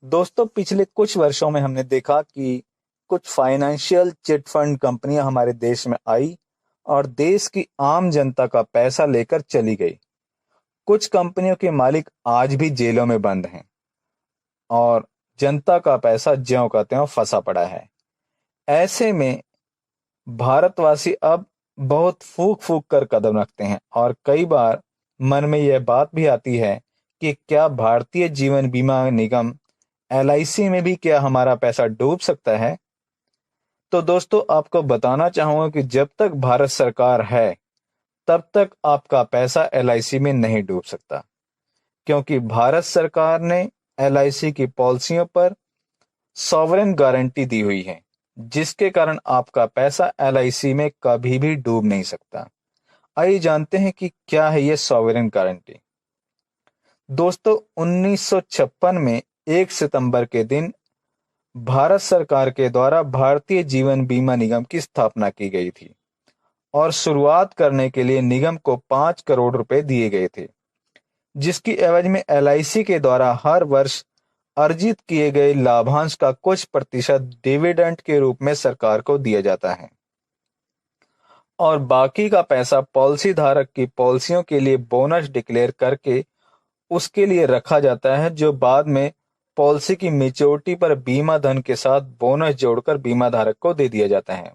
दोस्तों, पिछले कुछ वर्षों में हमने देखा कि कुछ फाइनेंशियल चिट फंड कंपनियां हमारे देश में आई और देश की आम जनता का पैसा लेकर चली गई। कुछ कंपनियों के मालिक आज भी जेलों में बंद हैं और जनता का पैसा ज्यों का त्यों फंसा पड़ा है। ऐसे में भारतवासी अब बहुत फूक फूक कर कदम रखते हैं और कई बार मन में यह बात भी आती है कि क्या भारतीय जीवन बीमा निगम एलआईसी में भी क्या हमारा पैसा डूब सकता है। तो दोस्तों, आपको बताना चाहूंगा कि जब तक भारत सरकार है तब तक आपका पैसा एलआईसी में नहीं डूब सकता, क्योंकि भारत सरकार ने एलआईसी की पॉलिसियों पर सॉवरेन गारंटी दी हुई है, जिसके कारण आपका पैसा एलआईसी में कभी भी डूब नहीं सकता। आइए जानते हैं कि क्या है ये सॉवरेन गारंटी। दोस्तों, 1956 में 1 सितंबर के दिन भारत सरकार के द्वारा भारतीय जीवन बीमा निगम की स्थापना की गई थी और शुरुआत करने के लिए निगम को 5 करोड़ रुपए दिए गए थे, जिसकी एवज में एलआईसी के द्वारा हर वर्ष अर्जित किए गए लाभांश का कुछ प्रतिशत डिविडेंड के रूप में सरकार को दिया जाता है और बाकी का पैसा पॉलिसी धारक की पॉलिसियों के लिए बोनस डिक्लेयर करके उसके लिए रखा जाता है, जो बाद में पॉलिसी की मैच्योरिटी पर बीमा धन के साथ बोनस जोड़कर बीमा धारक को दे दिया जाता है।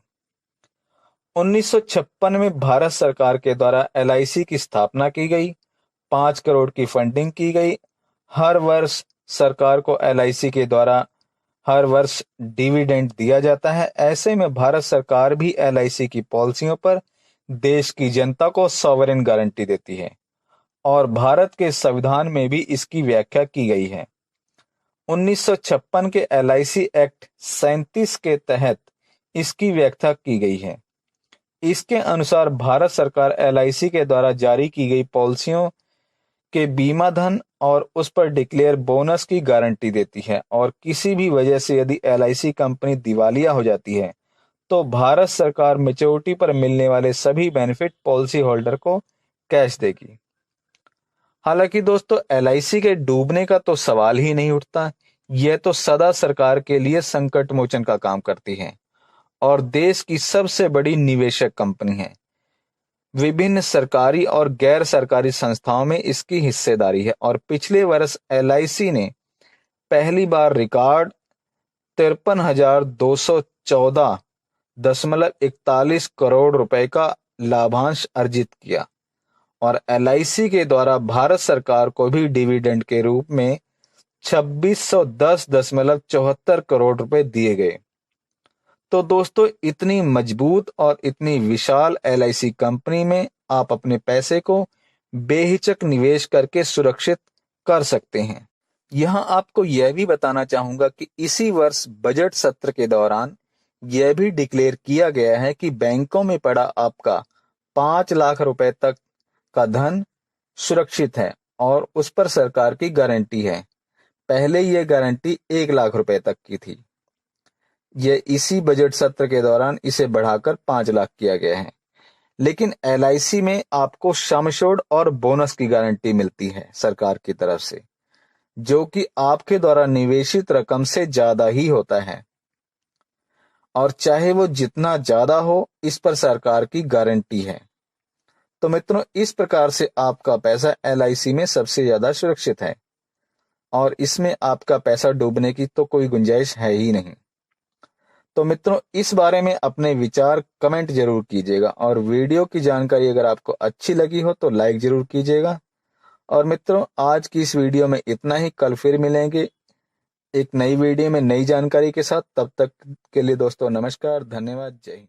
1956 में भारत सरकार के द्वारा एलआईसी की स्थापना की गई, 5 करोड़ की फंडिंग की गई। हर वर्ष सरकार को एलआईसी के द्वारा हर वर्ष डिविडेंड दिया जाता है। ऐसे में भारत सरकार भी एलआईसी की पॉलिसियों पर देश की जनता को सॉवरेन गारंटी देती है और भारत के संविधान में भी इसकी व्याख्या की गई है। 1956 के एलआईसी एक्ट 37 के तहत इसकी व्याख्या की गई है। इसके अनुसार भारत सरकार एलआईसी के द्वारा जारी की गई पॉलिसियों के बीमा धन और उस पर डिक्लेयर बोनस की गारंटी देती है और किसी भी वजह से यदि एलआईसी कंपनी दिवालिया हो जाती है तो भारत सरकार मैच्योरिटी पर मिलने वाले सभी बेनिफिट पॉलिसी होल्डर को कैश देगी। हालांकि दोस्तों, एलआईसी के डूबने का तो सवाल ही नहीं उठता। यह तो सदा सरकार के लिए संकट मोचन का काम करती है और देश की सबसे बड़ी निवेशक कंपनी है। विभिन्न सरकारी और गैर सरकारी संस्थाओं में इसकी हिस्सेदारी है और पिछले वर्ष एलआईसी ने पहली बार रिकॉर्ड 53,214.41 करोड़ रुपए का लाभांश अर्जित किया और एलआईसी के द्वारा भारत सरकार को भी डिविडेंड के रूप में 2610.74 करोड़ रुपए दिए गए। तो दोस्तों, इतनी मजबूत और इतनी विशाल एलआईसी कंपनी में आप अपने पैसे को बेहिचक निवेश करके सुरक्षित कर सकते हैं। यहां आपको यह भी बताना चाहूंगा कि इसी वर्ष बजट सत्र के दौरान यह भी डिक्लेयर किया गया है कि बैंकों में पड़ा आपका 5 लाख रुपए तक का धन सुरक्षित है और उस पर सरकार की गारंटी है। पहले यह गारंटी 1 लाख रुपए तक की थी। यह इसी बजट सत्र के दौरान इसे बढ़ाकर 5 लाख किया गया है। लेकिन एलआईसी में आपको सम एश्योर्ड और बोनस की गारंटी मिलती है सरकार की तरफ से, जो कि आपके द्वारा निवेशित रकम से ज्यादा ही होता है और चाहे वो जितना ज्यादा हो, इस पर सरकार की गारंटी है। तो मित्रों, इस प्रकार से आपका पैसा एलआईसी में सबसे ज्यादा सुरक्षित है और इसमें आपका पैसा डूबने की तो कोई गुंजाइश है ही नहीं। तो मित्रों, इस बारे में अपने विचार कमेंट जरूर कीजिएगा और वीडियो की जानकारी अगर आपको अच्छी लगी हो तो लाइक जरूर कीजिएगा। और मित्रों, आज की इस वीडियो में इतना ही। कल फिर मिलेंगे एक नई वीडियो में नई जानकारी के साथ। तब तक के लिए दोस्तों नमस्कार, धन्यवाद, जय हिंद।